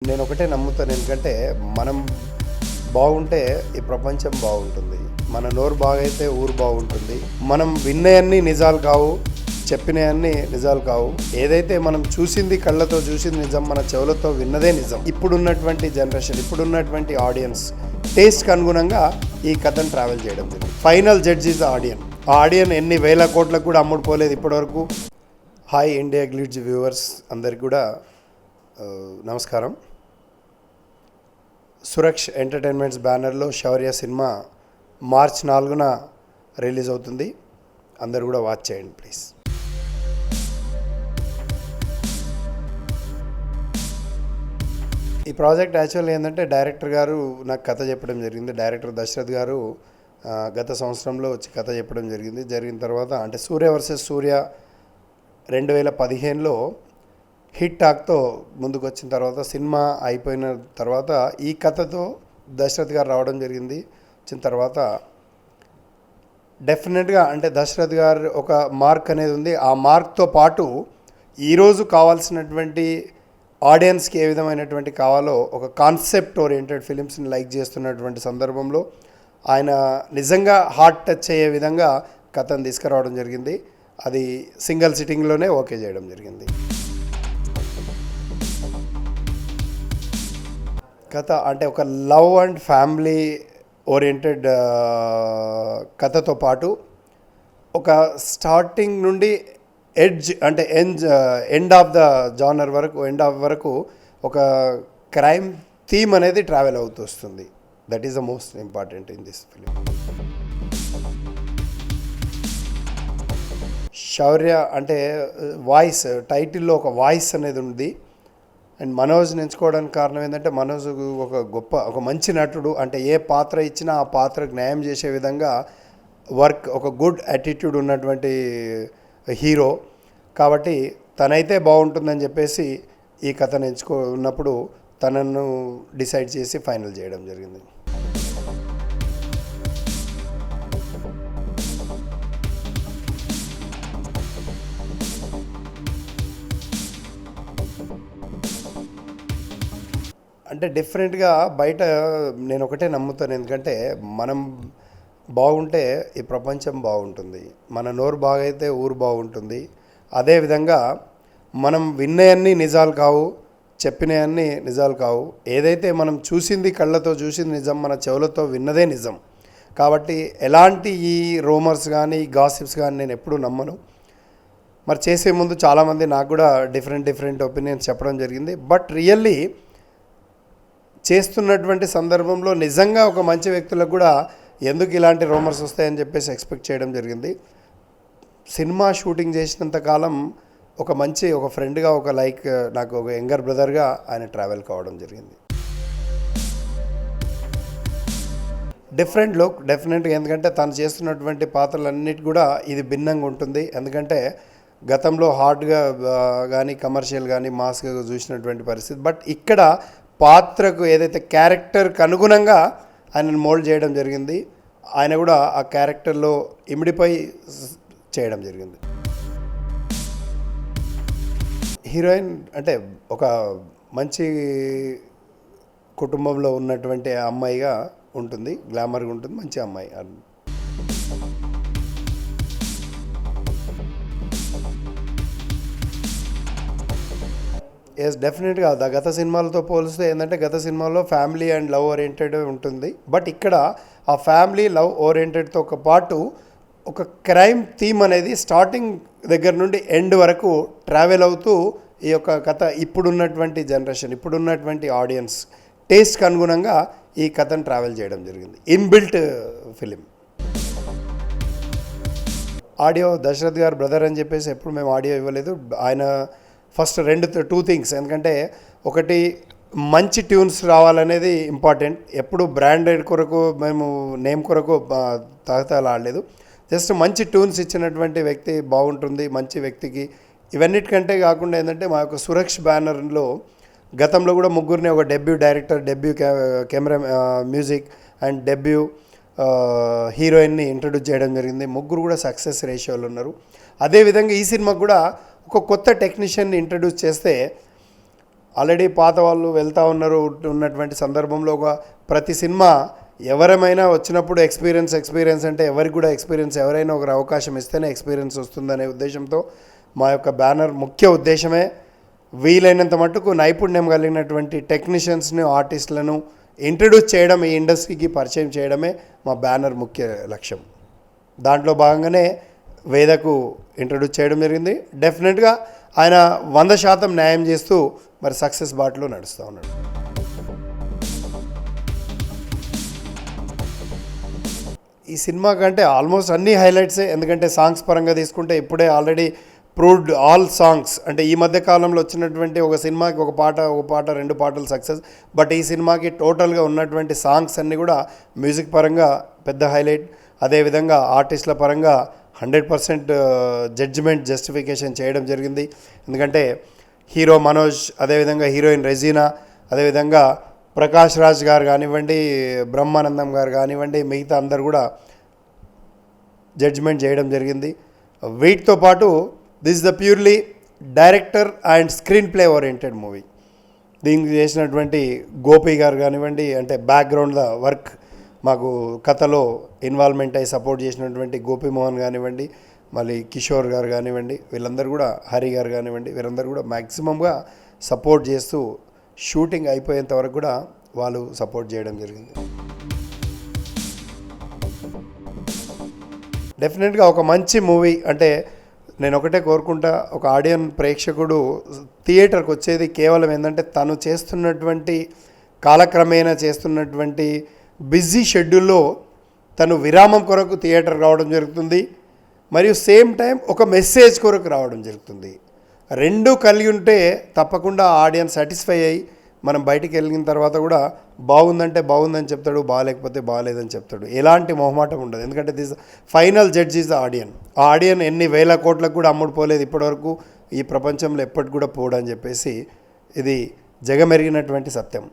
నేను ఒకటే నమ్ముతాను. ఎందుకంటే మనం బాగుంటే ఈ ప్రపంచం బాగుంటుంది. మన నోరు బాగైతే ఊరు బాగుంటుంది. మనం విన్నయన్నీ నిజాలు కావు, చెప్పినవన్నీ నిజాలు కావు. ఏదైతే మనం చూసింది కళ్ళతో చూసింది నిజం, మన చెవులతో విన్నదే నిజం. ఇప్పుడున్నటువంటి జనరేషన్, ఇప్పుడున్నటువంటి ఆడియన్స్ టేస్ట్కి అనుగుణంగా ఈ కథను ట్రావెల్ చేయడం జరిగింది. ఫైనల్ జడ్జ్ ఈజ్ ఆడియన్. ఆ ఆడియన్ ఎన్ని వేల కోట్లకు కూడా అమ్ముడుపోలేదు ఇప్పటివరకు. హాయ్ ఇండియా గ్లిట్జ్ వ్యూవర్స్ అందరికి కూడా నమస్కారం. సురక్ష్ ఎంటర్టైన్మెంట్స్ బ్యానర్లో శౌర్య సినిమా మార్చ్ 4న రిలీజ్ అవుతుంది. అందరు కూడా వాచ్ చేయండి ప్లీజ్. ఈ ప్రాజెక్ట్ యాక్చువల్ ఏంటంటే డైరెక్టర్ గారు నాకు కథ చెప్పడం జరిగింది. డైరెక్టర్ దశరథ్ గారు గత సంవత్సరంలో వచ్చి కథ చెప్పడం జరిగింది. జరిగిన తర్వాత అంటే సూర్య వర్సెస్ సూర్య 2015లో హిట్ టాక్తో ముందుకు వచ్చిన తర్వాత సినిమా అయిపోయిన తర్వాత ఈ కథతో దశరథ్ గారు రావడం జరిగింది. వచ్చిన తర్వాత డెఫినెట్గా అంటే దశరథ్ గారు ఒక మార్క్ అనేది ఉంది. ఆ మార్క్తో పాటు ఈరోజు కావాల్సినటువంటి ఆడియన్స్కి ఏ విధమైనటువంటి కావాలో ఒక కాన్సెప్ట్ ఓరియంటెడ్ ఫిలిమ్స్ని లైక్ చేస్తున్నటువంటి సందర్భంలో ఆయన నిజంగా హార్ట్ టచ్ అయ్యే విధంగా కథను తీసుకురావడం జరిగింది. అది సింగిల్ సిట్టింగ్లోనే ఓకే చేయడం జరిగింది. కథ అంటే ఒక లవ్ అండ్ ఫ్యామిలీ ఓరియంటెడ్ కథతో పాటు ఒక స్టార్టింగ్ నుండి ఎండ్ ఆఫ్ ద జానర్ వరకు ఒక క్రైమ్ థీమ్ అనేది ట్రావెల్ అవుతూ వస్తుంది. That is the most important in this film. Shaurya అంటే వాయిస్, టైటిల్లో ఒక వాయిస్ అనేది ఉంది. అండ్ మనోజ్ని ఎంచుకోవడానికి కారణం ఏంటంటే మనోజ్ ఒక మంచి నటుడు. అంటే ఏ పాత్ర ఇచ్చినా ఆ పాత్రకు న్యాయం చేసే విధంగా ఒక గుడ్ యాటిట్యూడ్ ఉన్నటువంటి హీరో. కాబట్టి తనైతే బాగుంటుందని చెప్పేసి ఈ కథను ఎంచుకున్నప్పుడు తనను డిసైడ్ చేసి ఫైనల్ చేయడం జరిగింది. అంటే డిఫరెంట్గా బయట నేను ఒకటే నమ్ముతాను. ఎందుకంటే మనం బాగుంటే ఈ ప్రపంచం బాగుంటుంది. మన నోరు బాగైతే ఊరు బాగుంటుంది. అదేవిధంగా మనం విన్నయన్నీ నిజాలు కావు, చెప్పినవన్నీ నిజాలు కావు. ఏదైతే మనం చూసింది కళ్ళతో చూసింది నిజం, మన చెవులతో విన్నదే నిజం. కాబట్టి ఎలాంటి ఈ రూమర్స్ కానీ గాసిప్స్ కానీ నేను ఎప్పుడూ నమ్మను. మరి చేసే ముందు చాలామంది నాకు కూడా డిఫరెంట్ ఒపీనియన్స్ చెప్పడం జరిగింది. బట్ రియల్లీ చేస్తున్నటువంటి సందర్భంలో నిజంగా ఒక మంచి వ్యక్తులకు కూడా ఎందుకు ఇలాంటి రూమర్స్ వస్తాయని చెప్పేసి ఎక్స్పెక్ట్ చేయడం జరిగింది. సినిమా షూటింగ్ చేసినంత కాలం ఒక ఫ్రెండ్గా నాకు ఒక యంగర్ బ్రదర్గా ఆయన ట్రావెల్ కావడం జరిగింది. డిఫరెంట్ లుక్ డెఫినెట్గా, ఎందుకంటే తను చేస్తున్నటువంటి పాత్రలన్నిటి కూడా ఇది భిన్నంగా ఉంటుంది. ఎందుకంటే గతంలో హార్డ్గా కానీ కమర్షియల్ కానీ మాస్గా చూసినటువంటి పరిస్థితి. బట్ ఇక్కడ పాత్రకు ఏదైతే క్యారెక్టర్కి అనుగుణంగా ఆయనను మోల్డ్ చేయడం జరిగింది. ఆయన కూడా ఆ క్యారెక్టర్లో ఇమిడిపోయి చేయడం జరిగింది. హీరోయిన్ అంటే ఒక మంచి కుటుంబంలో ఉన్నటువంటి అమ్మాయిగా ఉంటుంది, గ్లామర్గా ఉంటుంది, మంచి అమ్మాయి. ఎస్, డెఫినెట్గా గత సినిమాలతో పోలిస్తే ఏంటంటే గత సినిమాలో ఫ్యామిలీ అండ్ లవ్ ఓరియంటెడ్ ఉంటుంది. బట్ ఇక్కడ ఆ ఫ్యామిలీ లవ్ ఓరియంటెడ్తో పాటు ఒక క్రైమ్ థీమ్ అనేది స్టార్టింగ్ దగ్గర నుండి ఎండ్ వరకు ట్రావెల్ అవుతూ ఈ యొక్క కథ ఇప్పుడున్నటువంటి జనరేషన్, ఇప్పుడున్నటువంటి ఆడియన్స్ టేస్ట్కి అనుగుణంగా ఈ కథను ట్రావెల్ చేయడం జరిగింది. Inbuilt film. ఆడియో దశరథ్ గారు బ్రదర్ అని చెప్పేసి ఎప్పుడు మేము ఆడియో ఇవ్వలేదు. ఆయన ఫస్ట్ టూ థింగ్స్, ఎందుకంటే ఒకటి మంచి ట్యూన్స్ రావాలనేది ఇంపార్టెంట్. ఎప్పుడు బ్రాండెడ్ కొరకు మేము నేమ్ కొరకు తహతలు ఆడలేదు. జస్ట్ మంచి ట్యూన్స్ ఇచ్చినటువంటి వ్యక్తి బాగుంటుంది. మంచి వ్యక్తికి ఇవన్నిటికంటే కాకుండా ఏంటంటే మా యొక్క సురక్ష్ బ్యానర్లో గతంలో కూడా ముగ్గురిని ఒక debut director, debut camera music and debut హీరోయిన్ని ఇంట్రడ్యూస్ చేయడం జరిగింది. ముగ్గురు కూడా సక్సెస్ రేషియోలు ఉన్నారు. అదేవిధంగా ఈ సినిమాకు కూడా ఒక కొత్త టెక్నీషియన్ని ఇంట్రడ్యూస్ చేస్తే ఆల్రెడీ పాత వాళ్ళు వెళ్తూ ఉన్నటువంటి సందర్భంలో ప్రతి సినిమా ఎవరైనా వచ్చినప్పుడు ఎక్స్పీరియన్స్ అంటే ఎవరికి కూడా ఎవరైనా ఒక అవకాశం ఇస్తేనే ఎక్స్పీరియన్స్ వస్తుందనే ఉద్దేశంతో మా యొక్క బ్యానర్ ముఖ్య ఉద్దేశమే వీలైనంత మట్టుకు నైపుణ్యం కలిగినటువంటి టెక్నీషియన్స్ని ఆర్టిస్టులను ఇంట్రడ్యూస్ చేయడం, ఈ ఇండస్ట్రీకి పరిచయం చేయడమే మా బ్యానర్ ముఖ్య లక్ష్యం. దాంట్లో భాగంగానే వేదకు ఇంట్రడ్యూస్ చేయడం జరిగింది. డెఫినెట్గా ఆయన 100% న్యాయం చేస్తూ మరి సక్సెస్ బాటలో నడుస్తూ ఉన్నాడు. ఈ సినిమా కంటే ఆల్మోస్ట్ అన్ని హైలైట్సే. ఎందుకంటే సాంగ్స్ పరంగా తీసుకుంటే ఇప్పుడే ఆల్రెడీ ప్రూవ్డ్ ఆల్ సాంగ్స్. అంటే ఈ మధ్య కాలంలో వచ్చినటువంటి ఒక సినిమాకి ఒక పాట 2 పాటలు సక్సెస్. బట్ ఈ సినిమాకి టోటల్గా ఉన్నటువంటి సాంగ్స్ అన్నీ కూడా మ్యూజిక్ పరంగా పెద్ద హైలైట్. అదేవిధంగా ఆర్టిస్టుల పరంగా 100% జస్టిఫికేషన్ చేయడం జరిగింది. ఎందుకంటే హీరో మనోజ్, అదేవిధంగా హీరోయిన్ రెజీనా, అదేవిధంగా ప్రకాష్ రాజ్ గారు కానివ్వండి, బ్రహ్మానందం గారు కానివ్వండి, మిగతా అందరు కూడా జడ్జిమెంట్ చేయడం జరిగింది. వీటితో పాటు this the purely director and screen play oriented movie. దీనికి చేసినటువంటి గోపి గారు కానివ్వండి, అంటే బ్యాక్గ్రౌండ్ వర్క్ మాకు కథలో ఇన్వాల్వ్మెంట్ అయ్యి సపోర్ట్ చేసినటువంటి గోపిమోహన్ కానివ్వండి, మళ్ళీ కిషోర్ గారు కానివ్వండి, వీళ్ళందరూ కూడా హరి గారు కానివ్వండి, వీరందరూ కూడా మ్యాక్సిమంగా సపోర్ట్ చేస్తూ షూటింగ్ అయిపోయేంత వరకు కూడా వాళ్ళు సపోర్ట్ చేయడం జరిగింది. డెఫినెట్గా ఒక మంచి మూవీ అంటే నేను ఒకటే కోరుకుంటా, ఒక ఆడియన్స్ ప్రేక్షకుడు థియేటర్కి వచ్చేది కేవలం ఏంటంటే తను చేస్తున్నటువంటి కాలక్రమేణా చేస్తున్నటువంటి బిజీ షెడ్యూల్లో తను విరామం కొరకు థియేటర్ రావడం జరుగుతుంది, మరియు సేమ్ టైం ఒక మెసేజ్ కొరకు రావడం జరుగుతుంది. రెండు కలిగి ఉంటే తప్పకుండా ఆడియన్స్ సాటిస్ఫై అయ్యి మనం బయటికి వెళ్ళిన తర్వాత కూడా బాగుందంటే బాగుందని చెప్తాడు, బాగాలేకపోతే బాగాలేదని చెప్తాడు. ఎలాంటి మొహమాటం ఉండదు. ఎందుకంటే this final judge is the ఆడియన్. ఆ ఆడియన్ ఎన్ని వేల కోట్లకు కూడా అమ్ముడుపోలేదు ఇప్పటివరకు, ఈ ప్రపంచంలో ఎప్పటికి కూడా పోడని చెప్పేసి ఇది జగమెరిగినటువంటి సత్యం.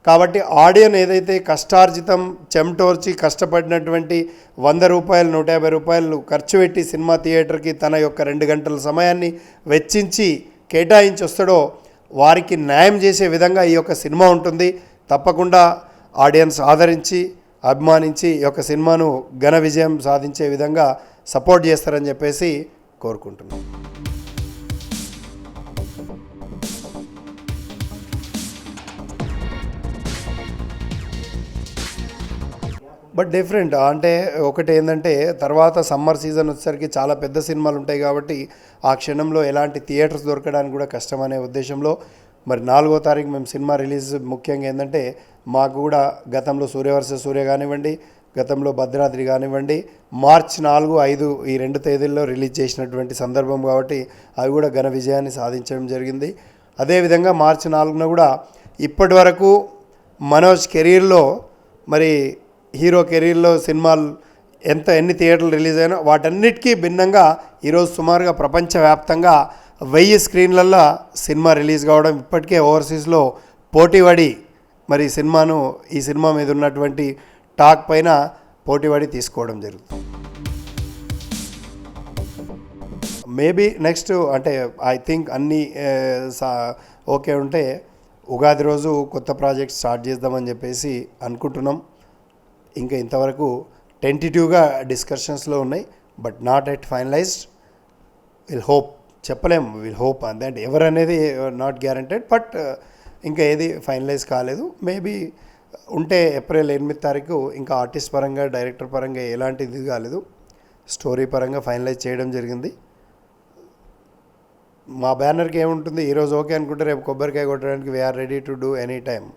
కాబట్టి ఆడియన్ ఏదైతే కష్టార్జితం చెమటోర్చి కష్టపడినటువంటి 100 రూపాయలు 150 రూపాయలు ఖర్చు పెట్టి సినిమా థియేటర్కి తన యొక్క 2 గంటల సమయాన్ని వెచ్చించి కేటాయించి వస్తాడో వారికి న్యాయం చేసే విధంగా ఈ యొక్క సినిమా ఉంటుంది. తప్పకుండా ఆడియన్స్ ఆదరించి అభిమానించి ఈ యొక్క సినిమాను ఘన విజయం సాధించే విధంగా సపోర్ట్ చేస్తారని చెప్పేసి కోరుకుంటున్నాను. బట్ డిఫరెంట్ అంటే ఒకటి ఏంటంటే తర్వాత సమ్మర్ సీజన్ వచ్చేసరికి చాలా పెద్ద సినిమాలు ఉంటాయి కాబట్టి ఆ క్షణంలో ఎలాంటి థియేటర్స్ దొరకడానికి కూడా కష్టం అనే ఉద్దేశంలో మరి 4వ తారీఖు మేము సినిమా రిలీజ్ ముఖ్యంగా ఏంటంటే మాకు కూడా గతంలో సూర్య కానివ్వండి, గతంలో భద్రాద్రి కానివ్వండి, మార్చ్ 4, 5 ఈ 2 తేదీల్లో రిలీజ్ చేసినటువంటి సందర్భం కాబట్టి అవి కూడా ఘన విజయాన్ని సాధించడం జరిగింది. అదేవిధంగా మార్చి 4న కూడా ఇప్పటి వరకు మనోజ్ కెరీర్లో మరి హీరో కెరీర్లో సినిమాలు ఎన్ని థియేటర్లు రిలీజ్ అయినా వాటన్నిటికీ భిన్నంగా ఈరోజు సుమారుగా ప్రపంచవ్యాప్తంగా 1000 స్క్రీన్లల్లో సినిమా రిలీజ్ కావడం, ఇప్పటికే ఓవర్సీస్లో పోటీపడి మరి ఈ సినిమా మీద ఉన్నటువంటి టాక్ పైన పోటీపడి తీసుకోవడం జరుగుతుంది. మేబీ నెక్స్ట్ అంటే ఐ థింక్ అన్నీ ఓకే ఉంటే ఉగాది రోజు కొత్త ప్రాజెక్ట్ స్టార్ట్ చేద్దామని చెప్పేసి అనుకుంటున్నాం. ఇంకా ఇంతవరకు టెంటేటివ్గా డిస్కషన్స్లో ఉన్నాయి, but not at finalized. Will hope చెప్పలేము, విల్ హోప్ అంటే ఎవరనేది నాట్ గ్యారంటెడ్, బట్ ఇంకా ఏది ఫైనలైజ్ కాలేదు. మేబీ ఉంటే ఏప్రిల్ 8వ తారీఖు ఇంకా ఆర్టిస్ట్ పరంగా డైరెక్టర్ పరంగా ఎలాంటిది కాలేదు, స్టోరీ పరంగా ఫైనలైజ్ చేయడం జరిగింది. మా బ్యానర్కి ఏముంటుంది, ఈరోజు ఓకే అనుకుంటే రేపు కొబ్బరికాయ కొట్టడానికి we are ready to do any time.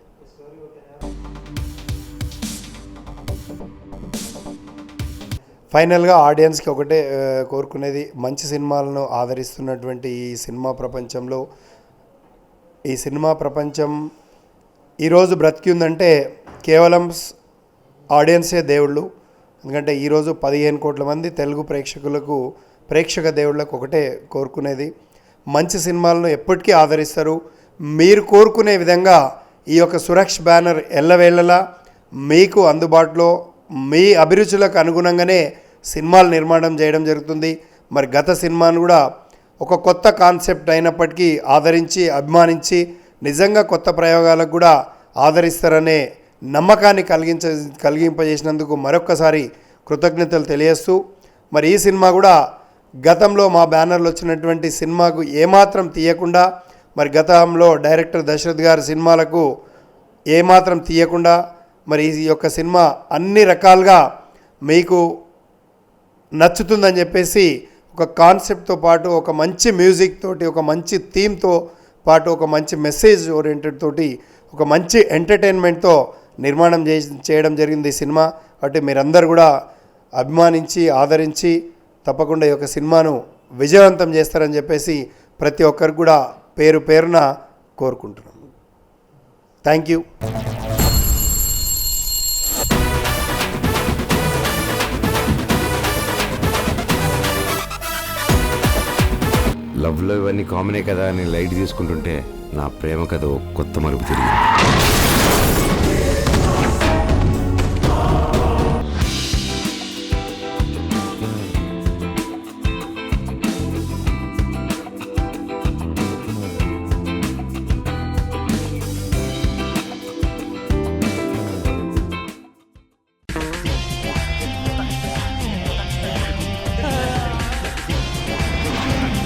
ఫైనల్గా ఆడియన్స్కి ఒకటే కోరుకునేది, మంచి సినిమాలను ఆదరిస్తున్నటువంటి ఈ సినిమా ప్రపంచం ఈరోజు బ్రతికి ఉందంటే కేవలం ఆడియన్సే దేవుళ్ళు. ఎందుకంటే ఈరోజు 15 కోట్ల మంది తెలుగు ప్రేక్షక దేవుళ్ళకు ఒకటే కోరుకునేది, మంచి సినిమాలను ఎప్పటికీ ఆదరిస్తారు. మీరు కోరుకునే విధంగా ఈ యొక్క సురక్ష్ బ్యానర్ ఎల్లవేళలా మీకు అందుబాటులో మీ అభిరుచులకు అనుగుణంగానే సినిమాలు నిర్మాణం చేయడం జరుగుతుంది. మరి గత సినిమాను కూడా ఒక కొత్త కాన్సెప్ట్ అయినప్పటికీ ఆదరించి అభిమానించి నిజంగా కొత్త ప్రయోగాలకు కూడా ఆదరిస్తారనే నమ్మకాన్ని కలిగింపజేసినందుకు మరొక్కసారి కృతజ్ఞతలు తెలియజేస్తూ, మరి ఈ సినిమా కూడా గతంలో మా బ్యానర్లో వచ్చినటువంటి సినిమాకు ఏమాత్రం తీయకుండా, మరి గతంలో డైరెక్టర్ దశరథ్ గారి సినిమాలకు ఏమాత్రం తీయకుండా, మరి ఈ యొక్క సినిమా అన్ని రకాలుగా మీకు నచ్చుతుందని చెప్పేసి ఒక కాన్సెప్ట్తో పాటు ఒక మంచి మ్యూజిక్ తోటి, ఒక మంచి థీమ్తో పాటు, ఒక మంచి మెసేజ్ ఓరియంటెడ్ తోటి, ఒక మంచి ఎంటర్టైన్మెంట్తో నిర్మాణం చేయడం జరిగింది ఈ సినిమా. కాబట్టి మీరందరూ కూడా అభిమానించి ఆదరించి తప్పకుండా ఈ యొక్క సినిమాను విజయవంతం చేస్తారని చెప్పేసి ప్రతి ఒక్కరికి కూడా పేరు పేరున కోరుకుంటున్నాం. Thank you. లవ్లో ఇవన్నీ కామనే కదా అని లైట్ తీసుకుంటుంటే నా ప్రేమ కథ కొత్త మలుపు తిరిగింది.